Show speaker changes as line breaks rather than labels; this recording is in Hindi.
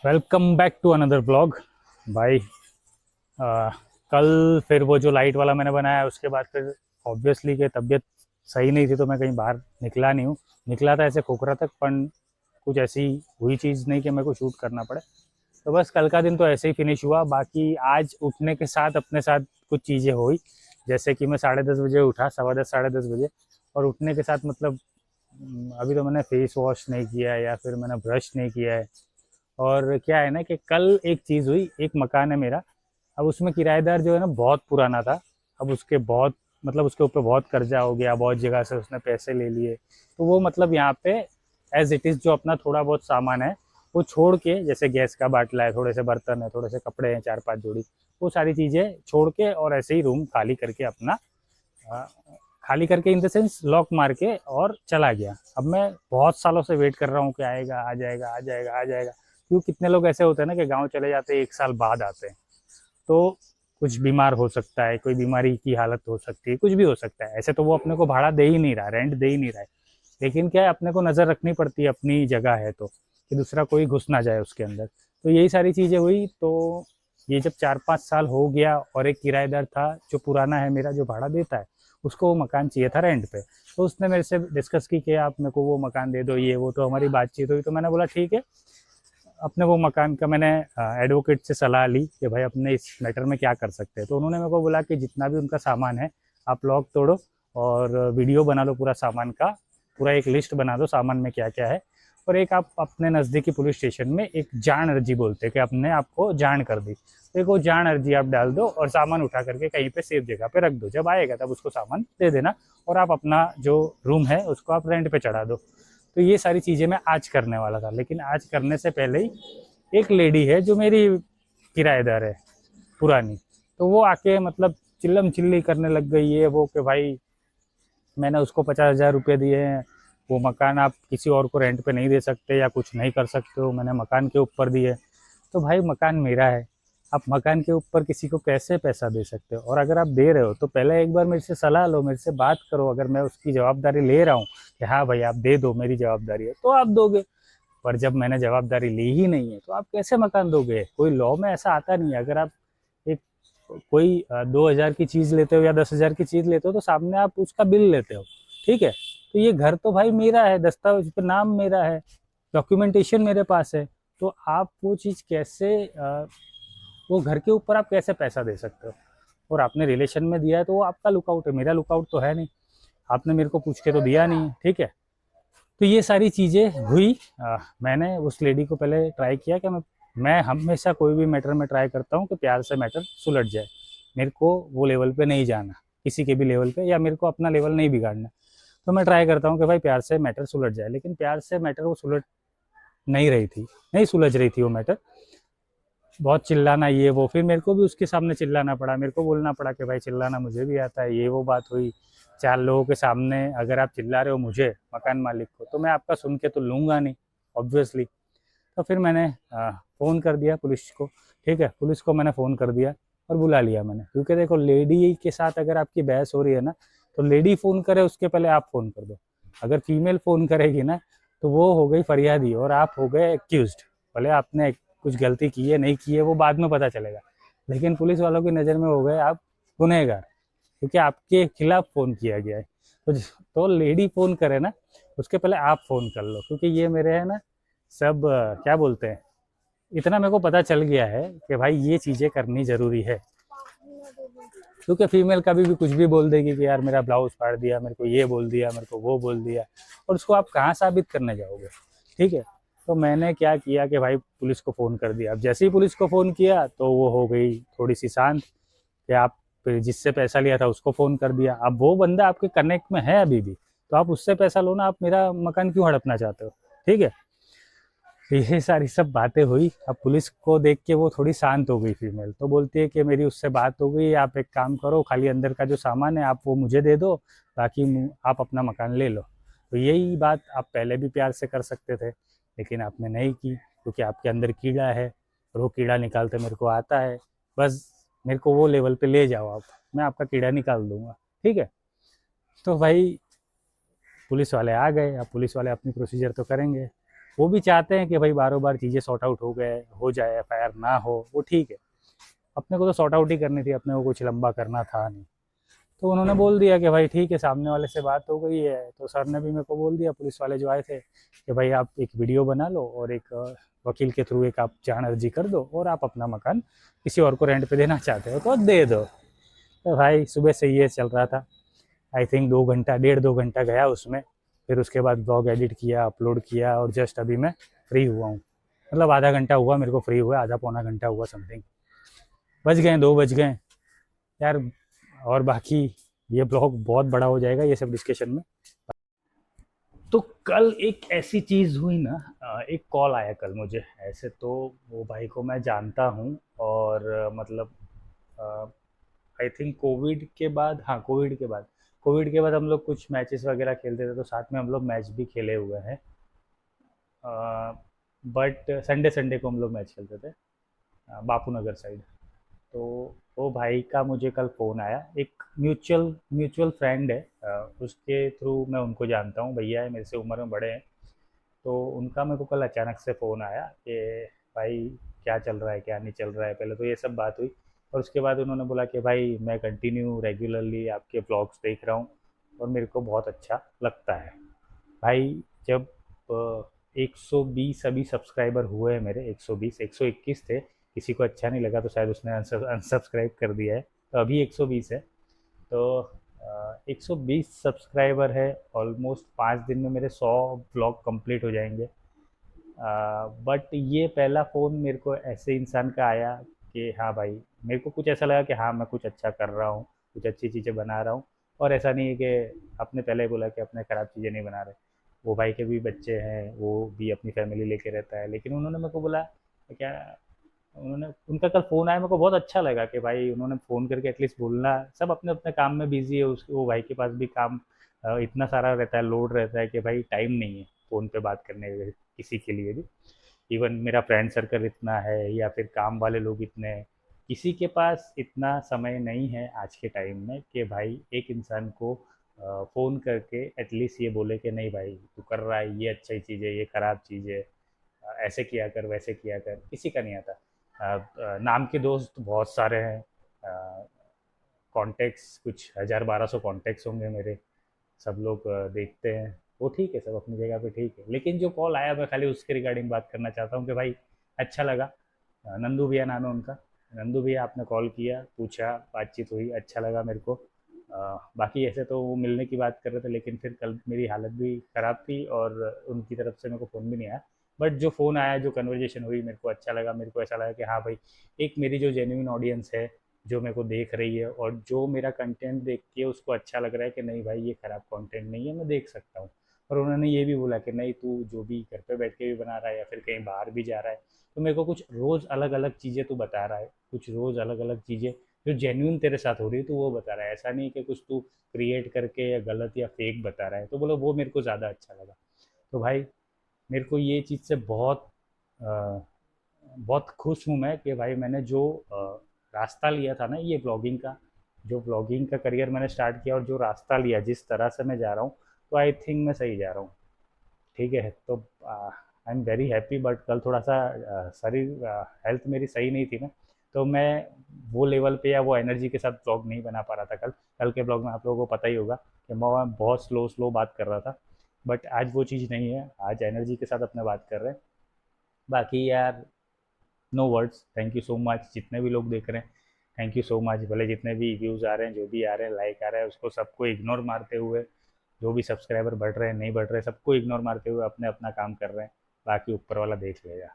Welcome back to another blog भाई। आ, कल फिर वो जो लाइट वाला मैंने बनाया उसके बाद फिर ऑब्वियसली कि तबीयत सही नहीं थी तो मैं कहीं बाहर निकला नहीं हूँ। निकला था ऐसे खोखरा तक, पर कुछ ऐसी हुई चीज़ नहीं कि मेरे को शूट करना पड़े। तो बस कल का दिन तो ऐसे ही फिनिश हुआ। बाकी आज उठने के साथ अपने साथ कुछ चीज़ें हुई, जैसे कि मैं 10:30 बजे उठा, 10:15 10:30 बजे। और उठने के साथ मतलब अभी तो मैंने फेस वॉश नहीं किया है या फिर मैंने ब्रश नहीं किया है। और क्या है ना कि कल एक चीज़ हुई, एक मकान है मेरा। अब उसमें किराएदार जो है ना बहुत पुराना था। अब उसके बहुत मतलब उसके ऊपर बहुत कर्जा हो गया, बहुत जगह से उसने पैसे ले लिए। तो वो मतलब यहाँ पे एज इट इज़ जो अपना थोड़ा बहुत सामान है वो छोड़ के, जैसे गैस का बाटला है, थोड़े से बर्तन है, थोड़े से कपड़े हैं 4-5 जोड़ी, वो सारी चीज़ें छोड़ के और ऐसे ही रूम खाली करके अपना अ, खाली करके इन द सेंस लॉक मार के और चला गया। अब मैं बहुत सालों से वेट कर रहा हूँ कि आएगा, आ जाएगा, आ जाएगा, आ जाएगा। क्योंकि कितने लोग ऐसे होते हैं ना कि गाँव चले जाते हैं, 1 साल बाद आते हैं। तो कुछ बीमार हो सकता है, कोई बीमारी की हालत हो सकती है, कुछ भी हो सकता है। ऐसे तो वो अपने को भाड़ा दे ही नहीं रहा, रेंट दे ही नहीं रहा है। लेकिन क्या है, अपने को नज़र रखनी पड़ती है, अपनी जगह है तो, कि दूसरा कोई घुस ना जाए उसके अंदर। तो यही सारी चीज़ें हुई। तो ये जब 4-5 साल हो गया और एक किराएदार था जो पुराना है मेरा, जो भाड़ा देता है, उसको वो मकान चाहिए था रेंट पे। तो उसने मेरे से डिस्कस की कि आप मेरे को वो मकान दे दो, ये वो। तो हमारी बातचीत हुई, तो मैंने बोला ठीक है। अपने वो मकान का मैंने एडवोकेट से सलाह ली कि भाई अपने इस मैटर में क्या कर सकते हैं। तो उन्होंने मेरे को बोला कि जितना भी उनका सामान है आप लॉक तोड़ो और वीडियो बना लो पूरा सामान का, पूरा एक लिस्ट बना दो सामान में क्या क्या है। और एक आप अपने नज़दीकी पुलिस स्टेशन में एक जान अर्जी बोलते हैं कि अपने आपको जान कर दी, तो एक वो जान अर्जी आप डाल दो और सामान उठा करके कहीं पे सेफ जगह पे रख दो। जब आएगा तब उसको सामान दे देना और आप अपना जो रूम है उसको आप रेंट पे चढ़ा दो। तो ये सारी चीज़ें मैं आज करने वाला था, लेकिन आज करने से पहले ही एक लेडी है जो मेरी किराएदार है पुरानी, तो वो आके मतलब चिल्लम चिल्ली करने लग गई है वो कि भाई मैंने उसको 50,000 रुपये दिए हैं, वो मकान आप किसी और को रेंट पे नहीं दे सकते या कुछ नहीं कर सकते हो, मैंने मकान के ऊपर दिए। तो भाई मकान मेरा है, आप मकान के ऊपर किसी को कैसे पैसा दे सकते हो? और अगर आप दे रहे हो तो पहले एक बार मेरे से सलाह लो, मेरे से बात करो। अगर मैं उसकी जवाबदारी ले रहा हूँ कि हाँ भाई आप दे दो, मेरी जवाबदारी है, तो आप दोगे। पर जब मैंने जवाबदारी ली ही नहीं है तो आप कैसे मकान दोगे? कोई लॉ में ऐसा आता नहीं है। अगर आप एक कोई 2,000 की चीज़ लेते हो या 10,000 की चीज़ लेते हो तो सामने आप उसका बिल लेते हो, ठीक है? तो ये घर तो भाई मेरा है, दस्तावेज पे नाम मेरा है, डॉक्यूमेंटेशन मेरे पास है। तो आप वो चीज़ कैसे वो घर के ऊपर आप कैसे पैसा दे सकते हो? और आपने रिलेशन में दिया है तो वो आपका लुकआउट है, मेरा लुकआउट तो है नहीं। आपने मेरे को पूछ के तो दिया नहीं है, ठीक है? तो ये सारी चीज़ें हुई। मैंने उस लेडी को पहले ट्राई किया कि मैं हमेशा कोई भी मैटर में ट्राई करता हूँ कि प्यार से मैटर सुलझ जाए। मेरे को वो लेवल पे नहीं जाना, किसी के भी लेवल पे, या मेरे को अपना लेवल नहीं बिगाड़ना। तो मैं ट्राई करता हूँ कि भाई प्यार से मैटर सुलझ जाए, लेकिन प्यार से मैटर वो सुलझ नहीं रही थी, नहीं सुलझ रही थी वो मैटर। बहुत चिल्लाना ये वो, फिर मेरे को भी उसके सामने चिल्लाना पड़ा, मेरे को बोलना पड़ा कि भाई चिल्लाना मुझे भी आता है, ये वो बात हुई। 4 लोगों के सामने अगर आप चिल्ला रहे हो मुझे, मकान मालिक को, तो मैं आपका सुन के तो लूँगा नहीं, ऑब्वियसली। तो फिर मैंने फ़ोन कर दिया पुलिस को, ठीक है? पुलिस को मैंने फ़ोन कर दिया और बुला लिया मैंने, क्योंकि देखो लेडी के साथ अगर आपकी बहस हो रही है ना, तो लेडी फ़ोन करे उसके पहले आप फ़ोन कर दो। अगर फीमेल फ़ोन करेगी ना तो वो हो गई फरियादी और आप हो गए एक्यूज्ड। भले आपने कुछ गलती की है नहीं की है वो बाद में पता चलेगा, लेकिन पुलिस वालों की नज़र में हो गए आप गुनहगार, क्योंकि आपके खिलाफ फ़ोन किया गया है। तो लेडी फ़ोन करे ना उसके पहले आप फ़ोन कर लो, क्योंकि ये मेरे है ना सब क्या बोलते हैं, इतना मेरे को पता चल गया है कि भाई ये चीज़ें करनी ज़रूरी है। क्योंकि फीमेल कभी भी कुछ भी बोल देगी कि यार मेरा ब्लाउज फाड़ दिया, मेरे को ये बोल दिया, मेरे को वो बोल दिया, और उसको आप कहाँ साबित करने जाओगे? ठीक है? तो मैंने क्या किया कि भाई पुलिस को फ़ोन कर दिया। अब जैसे ही पुलिस को फ़ोन किया तो वो हो गई थोड़ी सी शांत, कि आप जिससे पैसा लिया था उसको फ़ोन कर दिया। अब वो बंदा आपके कनेक्ट में है अभी भी, तो आप उससे पैसा लो ना, आप मेरा मकान क्यों हड़पना चाहते हो? ठीक है? तो ये सारी सब बातें हुई। अब पुलिस को देख के वो थोड़ी शांत हो गई फीमेल, तो बोलती है कि मेरी उससे बात हो गई, आप एक काम करो, खाली अंदर का जो सामान है आप वो मुझे दे दो, बाकी आप अपना मकान ले लो। तो यही बात आप पहले भी प्यार से कर सकते थे, लेकिन आपने नहीं की, क्योंकि आपके अंदर कीड़ा है और वो कीड़ा निकालते मेरे को आता है। बस मेरे को वो लेवल पे ले जाओ आप, मैं आपका कीड़ा निकाल दूंगा, ठीक है? तो भाई पुलिस वाले आ गए। अब पुलिस वाले अपनी प्रोसीजर तो करेंगे। वो भी चाहते हैं कि भाई बारों बार चीज़ें सॉर्ट आउट हो जाए, एफआईआर ना हो, वो ठीक है। अपने को तो सॉर्ट आउट ही करनी थी, अपने को कुछ लंबा करना था नहीं। तो उन्होंने बोल दिया कि भाई ठीक है, सामने वाले से बात हो गई है। तो सर ने भी मेरे को बोल दिया, पुलिस वाले जो आए थे, कि भाई आप एक वीडियो बना लो और एक वकील के थ्रू एक आप जान अर्जी कर दो, और आप अपना मकान किसी और को रेंट पे देना चाहते हो तो दे दो। तो भाई सुबह से ये चल रहा था। आई थिंक 2 घंटा, 1.5 2 घंटा गया उसमें। फिर उसके बाद ब्लॉग एडिट किया, अपलोड किया, और जस्ट अभी मैं फ्री हुआ हूँ। मतलब आधा घंटा हुआ मेरे को फ्री हुआ, आधा पौना घंटा हुआ समथिंग। बज गए 2 बज गए यार। और बाकी ये ब्लॉग बहुत बड़ा हो जाएगा ये सब डिस्कशन में। तो कल एक ऐसी चीज़ हुई ना, एक कॉल आया कल मुझे। ऐसे तो वो भाई को मैं जानता हूँ, और मतलब आई थिंक कोविड के बाद, हाँ कोविड के बाद हम लोग कुछ मैचेस वगैरह खेलते थे, तो साथ में हम लोग मैच भी खेले हुए हैं। बट संडे संडे को हम लोग मैच खेलते थे, बापू नगर साइड। तो वो भाई का मुझे कल फ़ोन आया, एक म्यूचुअल म्यूचुअल फ्रेंड है, उसके थ्रू मैं उनको जानता हूँ, भैया है मेरे से उम्र में बड़े हैं। तो उनका मेरे को कल अचानक से फ़ोन आया कि भाई क्या चल रहा है, क्या नहीं चल रहा है। पहले तो ये सब बात हुई, और उसके बाद उन्होंने बोला कि भाई मैं कंटिन्यू रेगुलरली आपके ब्लॉग्स देख रहा हूँ, और मेरे को बहुत अच्छा लगता है। भाई जब 120 अभी सब्सक्राइबर हुए हैं मेरे, 120, 121 थे। किसी को अच्छा नहीं लगा तो शायद उसने अनसब्सक्राइब कर दिया है, तो अभी 120 है। तो 120 सब्सक्राइबर है। ऑलमोस्ट 5 दिन में मेरे 100 ब्लॉग कंप्लीट हो जाएंगे। बट ये पहला फ़ोन मेरे को ऐसे इंसान का आया कि हाँ भाई, मेरे को कुछ ऐसा लगा कि हाँ मैं कुछ अच्छा कर रहा हूँ, कुछ अच्छी चीज़ें बना रहा हूँ। और ऐसा नहीं है कि आपने पहले ही बोला कि अपने ख़राब चीज़ें नहीं बना रहे। वो भाई के भी बच्चे हैं, वो भी अपनी फैमिली लेके रहता है, लेकिन उन्होंने मेरे को बोला क्या, उन्होंने, उनका कल फ़ोन आया, मेरे को बहुत अच्छा लगा कि भाई उन्होंने फ़ोन करके एटलीस्ट बोलना। सब अपने अपने काम में बिजी है, उसके वो भाई के पास भी काम इतना सारा रहता है, लोड रहता है कि भाई टाइम नहीं है फ़ोन पे बात करने के किसी के लिए भी। इवन मेरा फ्रेंड सर्कल इतना है, या फिर काम वाले लोग इतने हैं, किसी के पास इतना समय नहीं है आज के टाइम में कि भाई एक इंसान को फ़ोन करके एटलीस्ट ये बोले कि नहीं भाई तू कर रहा है ये अच्छी चीज़ है, ये ख़राब चीज़ है, ऐसे किया कर, वैसे किया कर, किसी का नहीं आता। नाम के दोस्त बहुत सारे हैं, कॉन्टेक्ट्स कुछ 1000 1200 कॉन्टेक्ट्स होंगे मेरे। सब लोग देखते हैं, वो ठीक है, सब अपनी जगह पे ठीक है। लेकिन जो कॉल आया मैं खाली उसके रिगार्डिंग बात करना चाहता हूँ कि भाई अच्छा लगा। नंदू भैया नाम है उनका। नंदू भैया आपने कॉल किया, पूछा, बातचीत हुई, अच्छा लगा मेरे को। बाकी ऐसे तो वो मिलने की बात कर रहे थे, लेकिन फिर कल मेरी हालत भी ख़राब थी, और उनकी तरफ से मेरे को फ़ोन भी नहीं आया। बट जो फ़ोन आया, जो कन्वर्जेशन हुई, मेरे को अच्छा लगा। मेरे को ऐसा लगा कि हाँ भाई, एक मेरी जो जेन्युइन ऑडियंस है, जो मेरे को देख रही है, और जो मेरा कंटेंट देखती है, उसको अच्छा लग रहा है कि नहीं भाई ये ख़राब कंटेंट नहीं है, मैं देख सकता हूँ। और उन्होंने ये भी बोला कि नहीं तू जो भी घर पे बैठ के भी बना रहा है, या फिर कहीं बाहर भी जा रहा है, तो मेरे को कुछ रोज़ अलग अलग चीज़ें तू बता रहा है, कुछ रोज़ अलग अलग चीज़ें जो जेन्युइन तेरे साथ हो रही है, तो वो बता रहा है। ऐसा नहीं कि कुछ तू क्रिएट करके या गलत या फेक बता रहा है। तो बोलो वो मेरे को ज़्यादा अच्छा लगा। तो भाई मेरे को ये चीज़ से अ, बहुत खुश हूँ मैं कि भाई मैंने जो रास्ता लिया था ना ये ब्लॉगिंग का, जो ब्लॉगिंग का करियर मैंने स्टार्ट किया, और जो रास्ता लिया, जिस तरह से मैं जा रहा हूँ, तो आई थिंक मैं सही जा रहा हूँ। ठीक है, तो I am very happy. But कल थोड़ा सा शरीर, हेल्थ मेरी सही नहीं थी ना, तो मैं वो लेवल पे या वो एनर्जी के साथ ब्लॉग नहीं बना पा रहा था। कल कल के ब्लॉग में आप लोगों को पता ही होगा कि मैं बहुत स्लो स्लो बात कर रहा था। बट आज वो चीज़ नहीं है, आज एनर्जी के साथ अपने बात कर रहे हैं। बाकी यार, no words, thank you so much जितने भी लोग देख रहे हैं। Thank you so much. भले जितने भी व्यूज़ आ रहे हैं, जो भी आ रहे हैं, लाइक आ रहा है, उसको सबको इग्नोर मारते हुए, जो भी सब्सक्राइबर बढ़ रहे हैं नहीं बढ़ रहे, सबको इग्नोर मारते हुए अपने अपना काम कर रहे हैं। बाकी ऊपर वाला देख लेगा।